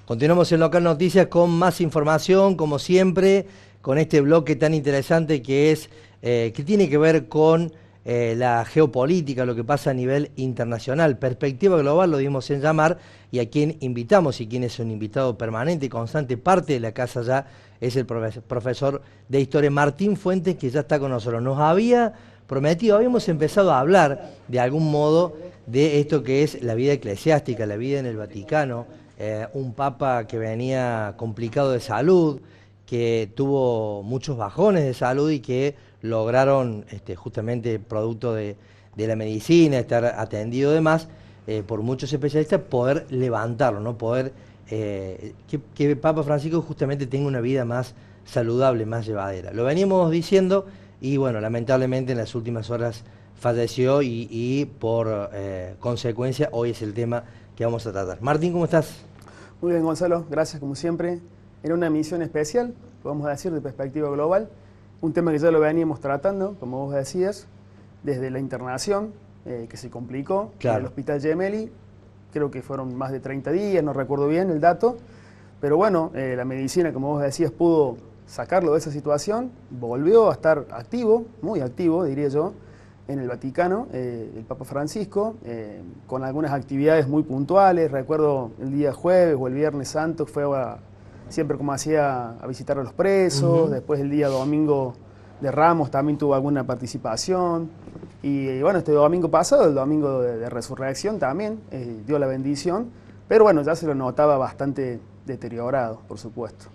Continuamos en Local Noticias con más información, como siempre, con este bloque tan interesante que tiene que ver con la geopolítica, lo que pasa a nivel internacional. Perspectiva Global lo dimos en llamar, y a quien invitamos, y quien es un invitado permanente y constante, parte de la casa ya, es el profesor de Historia Martín Fuentes, que ya está con nosotros. Nos había prometido, habíamos empezado a hablar de algún modo de esto que es la vida eclesiástica, la vida en el Vaticano, un papa que venía complicado de salud, que tuvo muchos bajones de salud y que lograron, justamente producto de la medicina, estar atendido demás por muchos especialistas, poder levantarlo, ¿no? Poder que Papa Francisco justamente tenga una vida más saludable, más llevadera. Lo veníamos diciendo y bueno, lamentablemente en las últimas horas falleció y por consecuencia hoy es el tema que vamos a tratar. Martín, ¿cómo estás? Muy bien, Gonzalo, gracias como siempre. Era una emisión especial, podemos decir, de Perspectiva Global, un tema que ya lo veníamos tratando, como vos decías, desde la internación, que se complicó, claro, en el Hospital Gemelli, creo que fueron más de 30 días, no recuerdo bien el dato, pero bueno, la medicina, como vos decías, pudo sacarlo de esa situación, volvió a estar activo, muy activo, diría yo, en el Vaticano, el Papa Francisco, con algunas actividades muy puntuales. Recuerdo el día jueves o el viernes santo fue siempre como hacía a visitar a los presos, después el día domingo de Ramos también tuvo alguna participación, y bueno, este domingo pasado, el domingo de Resurrección también, dio la bendición, pero bueno, ya se lo notaba bastante deteriorado, por supuesto.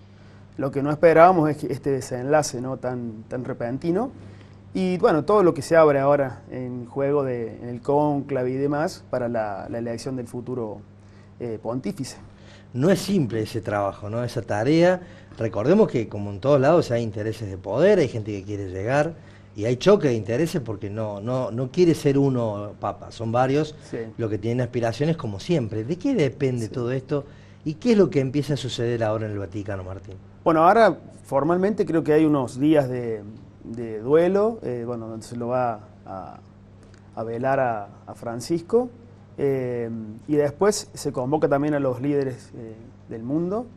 Lo que no esperábamos es que este desenlace, ¿no?, tan repentino. Y bueno, todo lo que se abre ahora en juego en el cónclave y demás para la elección del futuro pontífice. No es simple ese trabajo, ¿no? Esa tarea. Recordemos que como en todos lados hay intereses de poder, hay gente que quiere llegar y hay choque de intereses porque no quiere ser uno papa, son varios los que tienen aspiraciones como siempre. ¿De qué depende todo esto y qué es lo que empieza a suceder ahora en el Vaticano, Martín? Bueno, ahora formalmente creo que hay unos días de duelo, bueno, donde se lo va a velar a Francisco, y después se convoca también a los líderes del mundo,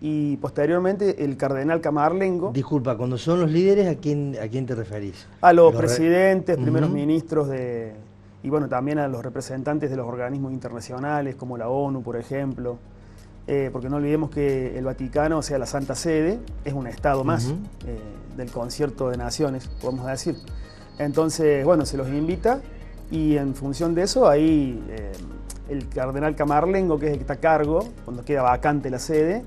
y posteriormente el cardenal Camarlengo. Disculpa, cuando son los líderes, ¿a quién te referís? A los presidentes, primeros ministros y bueno, también a los representantes de los organismos internacionales, como la ONU, por ejemplo. Porque no olvidemos que el Vaticano, o sea, la Santa Sede, es un estado más del concierto de naciones, podemos decir. Entonces, bueno, se los invita y en función de eso, ahí el cardenal Camarlengo, que es el que está a cargo, cuando queda vacante la sede,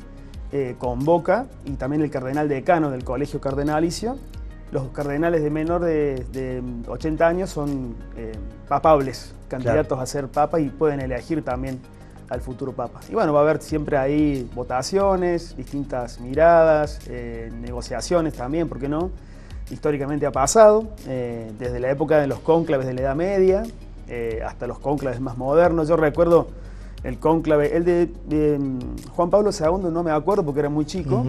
convoca, y también el cardenal decano del Colegio Cardenalicio. Los cardenales de menor de 80 años son papables, candidatos a ser papa, y pueden elegir también al futuro papa. Y bueno, va a haber siempre ahí votaciones, distintas miradas, negociaciones también, ¿por qué no? Históricamente ha pasado, desde la época de los cónclaves de la Edad Media hasta los cónclaves más modernos. Yo recuerdo el cónclave, el de Juan Pablo II, no me acuerdo porque era muy chico,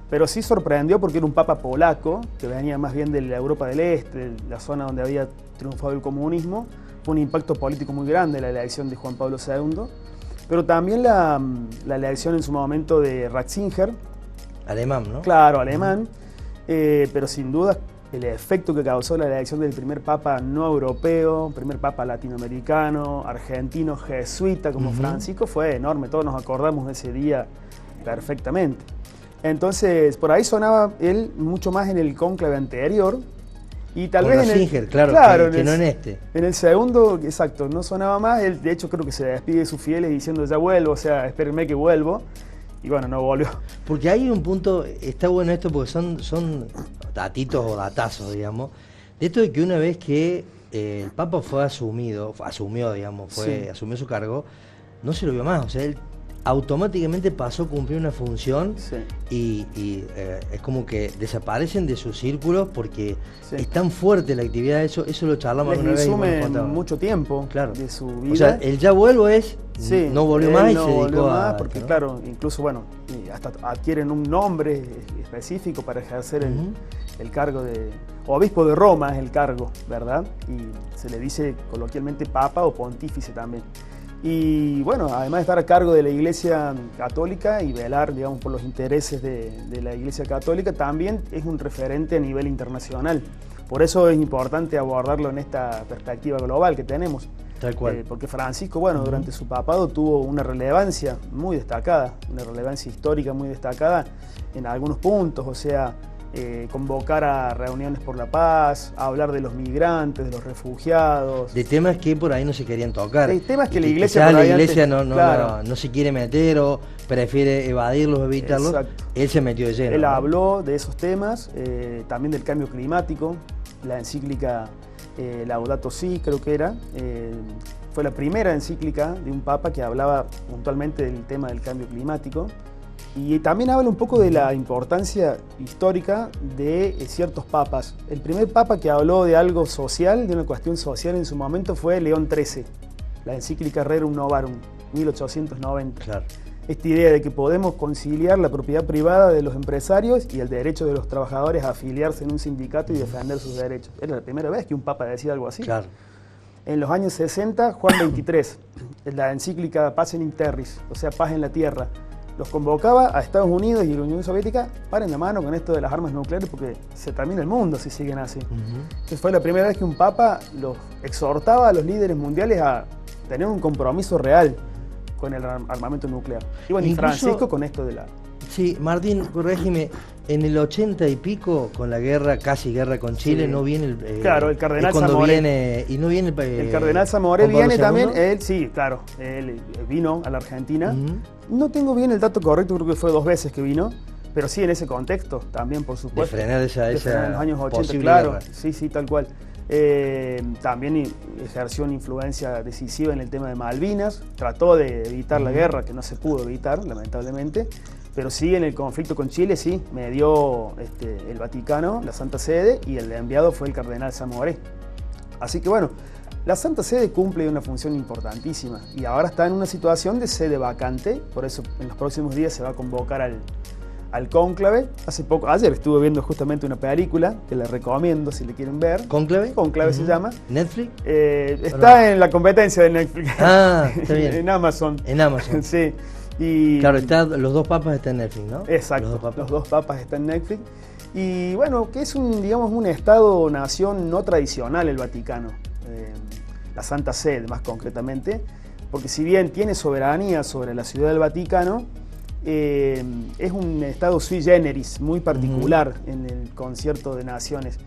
pero sí sorprendió porque era un papa polaco, que venía más bien de la Europa del Este, de la zona donde había triunfado el comunismo. Fue un impacto político muy grande la elección de Juan Pablo II. Pero también la elección en su momento de Ratzinger. Alemán, ¿no? Claro, alemán. Pero sin duda el efecto que causó la elección del primer papa no europeo, primer papa latinoamericano, argentino, jesuita como Francisco, fue enorme. Todos nos acordamos de ese día perfectamente. Entonces, por ahí sonaba él mucho más en el cónclave anterior. Y tal vez Ratzinger, claro, que no en este. En el segundo, exacto, no sonaba más. Él, de hecho, creo que se despide de sus fieles diciendo ya vuelvo, o sea, espérenme que vuelvo. Y bueno, no volvió. Porque hay un punto, está bueno esto porque son datitos o datazos, digamos, de esto de que una vez que el Papa asumió su cargo, no se lo vio más, o sea, él automáticamente pasó a cumplir una función y es como que desaparecen de sus círculos porque es tan fuerte la actividad, eso lo charlamos una vez. Les mucho tiempo de su vida. O sea, el ya vuelvo no volvió más y se dedicó a... Porque claro, incluso bueno, hasta adquieren un nombre específico para ejercer el cargo de... Obispo de Roma es el cargo, ¿verdad? Y se le dice coloquialmente papa o pontífice también. Y bueno, además de estar a cargo de la Iglesia Católica y velar, digamos, por los intereses de la Iglesia Católica, también es un referente a nivel internacional. Por eso es importante abordarlo en esta perspectiva global que tenemos. Tal cual. Porque Francisco, bueno, durante su papado tuvo una relevancia muy destacada, una relevancia histórica muy destacada en algunos puntos, o sea, convocar a reuniones por la paz, a hablar de los migrantes, de los refugiados. De temas que por ahí no se querían tocar. De temas que la Iglesia, quizás por ahí la Iglesia antes, no se quiere meter o prefiere evadirlos, evitarlos. Exacto. Él se metió de lleno. Él habló de esos temas, también del cambio climático, la encíclica Laudato Si, creo que era. Fue la primera encíclica de un papa que hablaba puntualmente del tema del cambio climático. Y también habla un poco de la importancia histórica de ciertos papas. El primer papa que habló de algo social, de una cuestión social en su momento, fue León XIII, la encíclica Rerum Novarum, 1890. Claro. Esta idea de que podemos conciliar la propiedad privada de los empresarios y el derecho de los trabajadores a afiliarse en un sindicato y defender sus derechos. Era la primera vez que un papa decía algo así. Claro. En los años 60, Juan XXIII, la encíclica Pacem in Terris, o sea, paz en la tierra, los convocaba a Estados Unidos y la Unión Soviética, paren la mano con esto de las armas nucleares porque se termina el mundo si siguen así. Entonces fue la primera vez que un papa los exhortaba a los líderes mundiales a tener un compromiso real con el armamento nuclear. Y bueno, Incluso, y Francisco con esto de la... Sí, Martín, corrégime, en el 80 y pico, con la guerra, casi guerra con Chile, Sí. no viene el... Claro, el cardenal cuando Zamoré. Viene, y no viene El cardenal Zamoré Juan Pablo viene II. también, él sí, claro, él vino a la Argentina. No tengo bien el dato correcto, creo que fue 2 veces que vino, pero sí en ese contexto también, por supuesto. De frenar esa en los años 80, posible claro, guerra. sí, tal cual. También ejerció una influencia decisiva en el tema de Malvinas, trató de evitar la guerra, que no se pudo evitar, lamentablemente, pero sí en el conflicto con Chile, sí, medió el Vaticano, la Santa Sede, y el enviado fue el cardenal Zamoré. Así que bueno, la Santa Sede cumple una función importantísima y ahora está en una situación de sede vacante, por eso en los próximos días se va a convocar al cónclave. Ayer estuve viendo justamente una película que les recomiendo si le quieren ver. ¿Cónclave? Cónclave se llama. ¿Netflix? Está en la competencia de Netflix. Ah, está bien. En Amazon. En Amazon. Sí. Y, claro, los dos papas están en Netflix, ¿no? Exacto, los dos papas están en Netflix. Y bueno, que es un Estado-nación no tradicional el Vaticano, la Santa Sede más concretamente, porque si bien tiene soberanía sobre la Ciudad del Vaticano, es un Estado sui generis muy particular en el concierto de naciones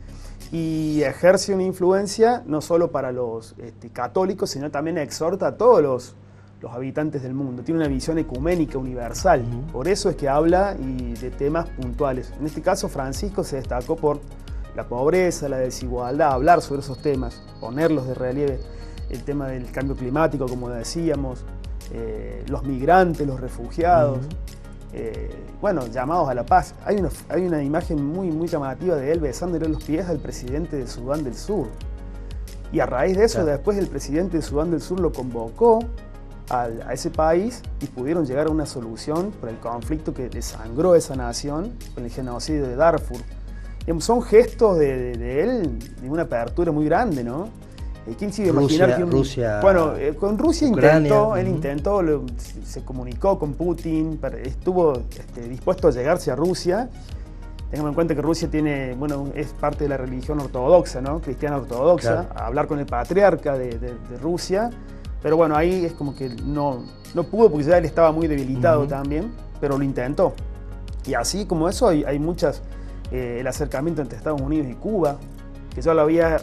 y ejerce una influencia no solo para los católicos, sino también exhorta a todos los habitantes del mundo. Tiene una visión ecuménica universal. Por eso es que habla de temas puntuales. En este caso, Francisco se destacó por la pobreza, la desigualdad, hablar sobre esos temas, ponerlos de relieve. El tema del cambio climático, como decíamos, los migrantes, los refugiados, llamados a la paz. Hay una imagen muy llamativa de él besándole los pies al presidente de Sudán del Sur. Y a raíz de eso, claro, después el presidente de Sudán del Sur lo convocó a ese país y pudieron llegar a una solución por el conflicto que desangró esa nación con el genocidio de Darfur. Son gestos de él, de una apertura muy grande, ¿no? ¿Quién se iba a imaginar que Rusia, con Rusia Ucrania, intentó, se comunicó con Putin, estuvo dispuesto a llegarse a Rusia. Tengamos en cuenta que Rusia es parte de la religión ortodoxa, ¿no? Cristiana ortodoxa, claro, a hablar con el patriarca de Rusia. Pero bueno, ahí es como que no pudo porque ya él estaba muy debilitado también, pero lo intentó. Y así como eso hay muchas, el acercamiento entre Estados Unidos y Cuba, que ya lo había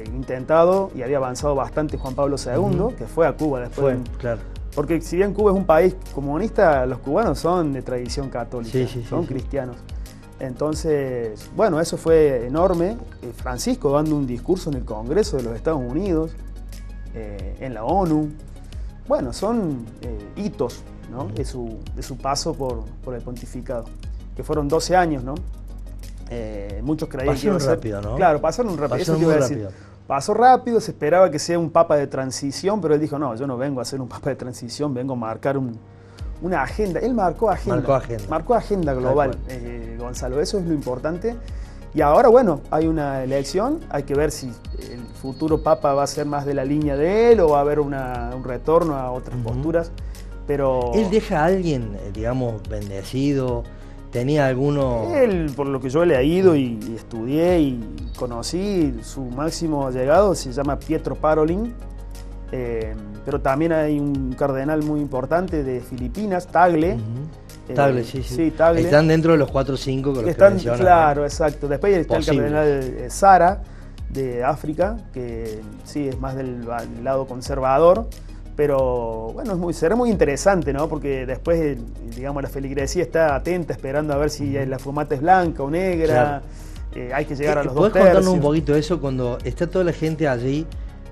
intentado y había avanzado bastante Juan Pablo II, que fue a Cuba después. Claro. Porque si bien Cuba es un país comunista, los cubanos son de tradición católica, son cristianos. Entonces, bueno, eso fue enorme. Francisco dando un discurso en el Congreso de los Estados Unidos, en la ONU. Bueno, son hitos, ¿no? de su paso por el pontificado, que fueron 12 años, ¿no? Muchos creían que iba a ser rápido, ¿no? Claro, pasaron rápido. Eso te iba a decir. Pasó rápido, se esperaba que sea un papa de transición, pero él dijo, no, yo no vengo a ser un papa de transición, vengo a marcar una agenda. Él marcó agenda global, Gonzalo, eso es lo importante. Y ahora, bueno, hay una elección, hay que ver si futuro papa va a ser más de la línea de él o va a haber un retorno a otras posturas, pero... ¿Él deja a alguien, digamos, bendecido? ¿Tenía alguno...? Él, por lo que yo he leído y estudié y conocí, su máximo llegado se llama Pietro Parolin, pero también hay un cardenal muy importante de Filipinas, Tagle. Tagle, sí. Sí, Tagle. Están dentro de los 4 o 5 que están, mencionan. claro, exacto. Después está Posible. el cardenal Sara, de África, que sí es más del lado conservador, pero bueno, será muy interesante, ¿no? Porque después, digamos, la feligresía está atenta, esperando a ver si la fumata es blanca o negra. Claro. Hay que llegar a los 2 tercios. ¿Podés contarnos un poquito eso cuando está toda la gente allí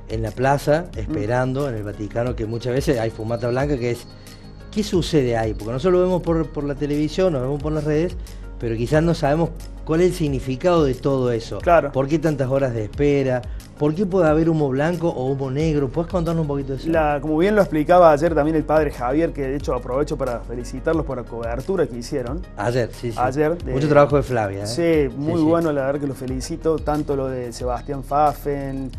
en la plaza esperando en el Vaticano, que muchas veces hay fumata blanca, que es... ¿Qué sucede ahí? Porque nosotros lo vemos por la televisión, lo vemos por las redes, pero quizás no sabemos cuál es el significado de todo eso. Claro. ¿Por qué tantas horas de espera? ¿Por qué puede haber humo blanco o humo negro? ¿Puedes contarnos un poquito de eso? Como bien lo explicaba ayer también el padre Javier, que de hecho aprovecho para felicitarlos por la cobertura que hicieron. Ayer, sí. Ayer. Mucho trabajo de Flavia. Sí, muy bueno, la verdad que lo felicito. Tanto lo de Sebastián Pfaffen,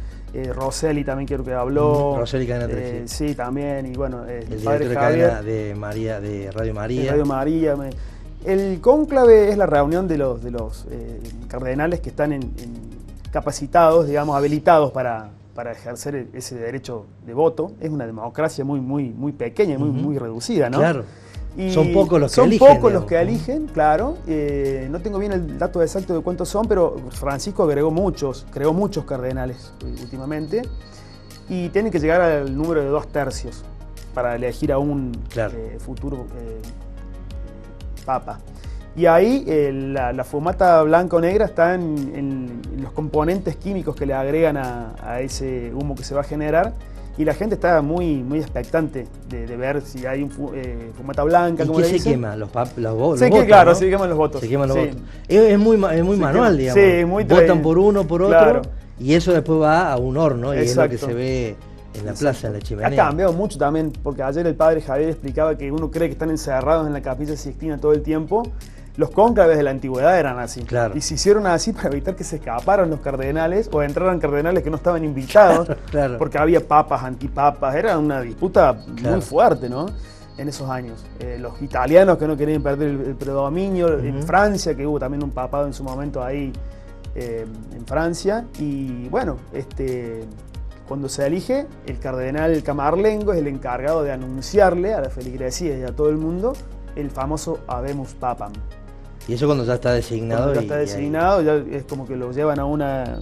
Rosselli también creo que habló. Rosselli, Cadena 3. Sí, también. Y bueno, el padre director Javier, de María, de Radio María. De Radio María. El cónclave es la reunión de los cardenales que están capacitados, digamos, habilitados para ejercer ese derecho de voto. Es una democracia muy pequeña, muy reducida, ¿no? Claro. Y son pocos los que son eligen. Son pocos los que eligen, claro. No tengo bien el dato exacto de cuántos son, pero Francisco creó muchos cardenales últimamente. Y tienen que llegar al número de 2 tercios para elegir a un futuro papa. Y ahí la fumata blanca o negra está en los componentes químicos que le agregan a ese humo que se va a generar. Y la gente está muy expectante de ver si hay fumata blanca. ¿Y como qué le se dicen? quema? Los votos. Claro, ¿no? se queman los votos. Se queman los votos. Es muy manual, digamos. Sí, muy votan por uno, por otro, claro. Y eso después va a un horno. Exacto. Y es lo que se ve en la plaza, en la chimenea. Ha cambiado mucho también, porque ayer el padre Javier explicaba que uno cree que están encerrados en la Capilla Sixtina todo el tiempo. Los cónclaves de la antigüedad eran así. Claro. Y se hicieron así para evitar que se escaparan los cardenales o entraran cardenales que no estaban invitados. Claro. Porque había papas, antipapas. Era una disputa muy fuerte, ¿no? En esos años. Los italianos que no querían perder el predominio. En Francia, que hubo también un papado en su momento ahí en Francia. Y bueno, cuando se elige, el cardenal Camarlengo es el encargado de anunciarle a la feligresía y a todo el mundo el famoso Habemus Papam. Y eso cuando ya está designado. Cuando ya está designado, ya es como que lo llevan a una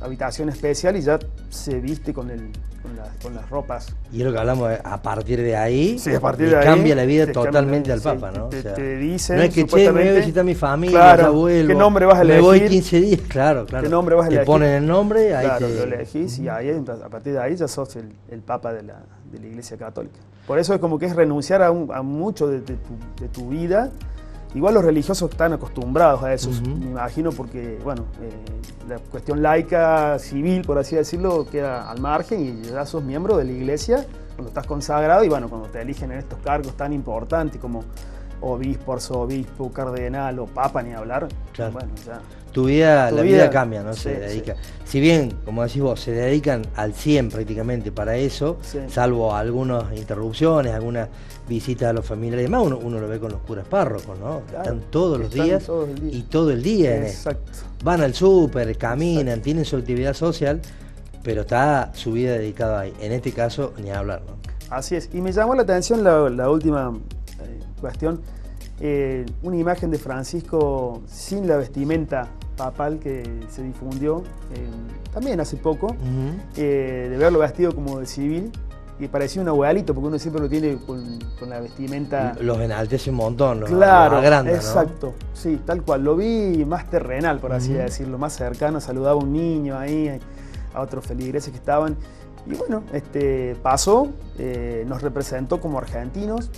habitación especial y ya se viste con las ropas. Y es lo que hablamos, a partir de ahí, sí, a partir de ahí cambia la vida totalmente al Papa, ¿no? Te dicen, no es que, me voy a visitar a mi familia, claro, ya vuelvo, ¿qué nombre vas a elegir? Me voy 15 días, claro. ¿Qué nombre vas a elegir? Te ponen el nombre, ahí claro, lo elegís y ahí, a partir de ahí ya sos el Papa de la Iglesia Católica. Por eso es como que es renunciar a mucho de tu vida. Igual los religiosos están acostumbrados a eso, me imagino, porque bueno, la cuestión laica, civil, por así decirlo, queda al margen y ya sos miembro de la iglesia cuando estás consagrado y bueno, cuando te eligen en estos cargos tan importantes como obispo, arzobispo, cardenal o papa, ni hablar, claro. Bueno, ya. La vida cambia, ¿no? Sí, Se dedica. Si bien, como decís vos, se dedican al 100 prácticamente para eso, salvo algunas interrupciones, algunas visitas a los familiares y demás, uno lo ve con los curas párrocos, ¿no? Claro, están todos los días y todo el día en esto. Van al súper, caminan, tienen su actividad social, pero está su vida dedicada ahí. En este caso, ni hablar, ¿no? Así es. Y me llamó la atención la última cuestión, una imagen de Francisco sin la vestimenta papal que se difundió también hace poco, de verlo vestido como de civil, y parecía un abuelito, porque uno siempre lo tiene con la vestimenta. Los enaltece un montón, los agranda, exacto, ¿no? Sí, tal cual. Lo vi más terrenal, por así decirlo, más cercano, saludaba a un niño ahí, a otros feligreses que estaban. Y bueno, pasó, nos representó como argentinos.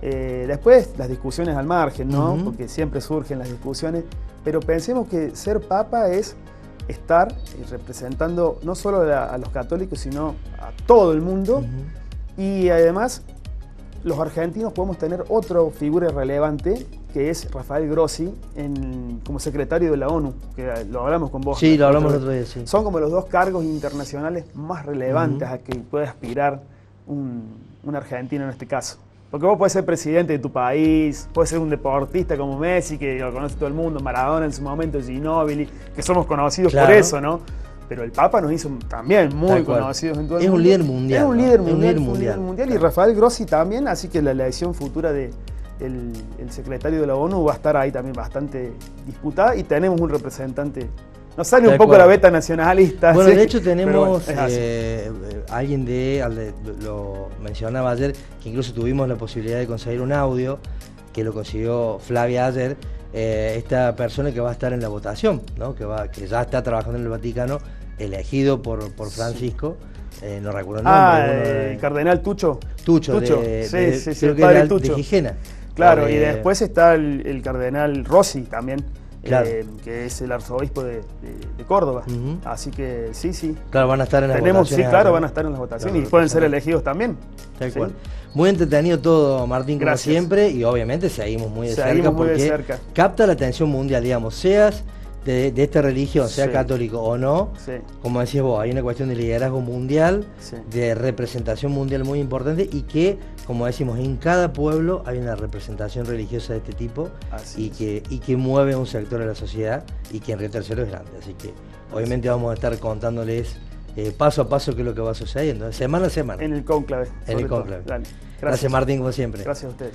Después las discusiones al margen, ¿no? Porque siempre surgen las discusiones, pero pensemos que ser papa es estar representando no solo a los católicos, sino a todo el mundo, y además los argentinos podemos tener otra figura relevante, que es Rafael Grossi, como secretario de la ONU, que lo hablamos con vos. Sí, lo hablamos el otro día, sí. Son como los dos cargos internacionales más relevantes a que puede aspirar un argentino en este caso. Porque vos podés ser presidente de tu país, podés ser un deportista como Messi, que lo conoce todo el mundo, Maradona en su momento, Ginóbili, que somos conocidos por eso, ¿no? Pero el Papa nos hizo también muy conocidos en todo el mundo. Es un líder mundial. Es un líder mundial. Y Rafael Grossi también, así que la elección futura del secretario de la ONU va a estar ahí también bastante disputada, y tenemos un representante. Nos sale un poco la beta nacionalista. Bueno, ¿sí? de hecho tenemos bueno, alguien lo mencionaba ayer, que incluso tuvimos la posibilidad de conseguir un audio, que lo consiguió Flavia ayer, esta persona que va a estar en la votación, ¿no? que ya está trabajando en el Vaticano, elegido por Francisco, no recuerdo el nombre. El cardenal Tucho. Tucho, sí, creo el que padre era Tucho. de Gijena. Claro, y después está el cardenal Rossi también. Claro. Que es el arzobispo de Córdoba. Así que sí. Claro, van a estar en las votaciones. Sí, claro, van a estar en las votaciones, y pueden ser elegidos también. Tal cual. Muy entretenido todo, Martín, como siempre, y obviamente seguimos muy de cerca porque capta la atención mundial, digamos, seas de esta religión, sea católico o no, como decías vos, hay una cuestión de liderazgo mundial, de representación mundial muy importante, y que, como decimos, en cada pueblo hay una representación religiosa de este tipo, y que mueve un sector de la sociedad, y que en Río Tercero es grande. Así que obviamente vamos a estar contándoles paso a paso qué es lo que va sucediendo, semana a semana. En el cónclave. En el cónclave. Gracias, Martín, como siempre. Gracias a ustedes.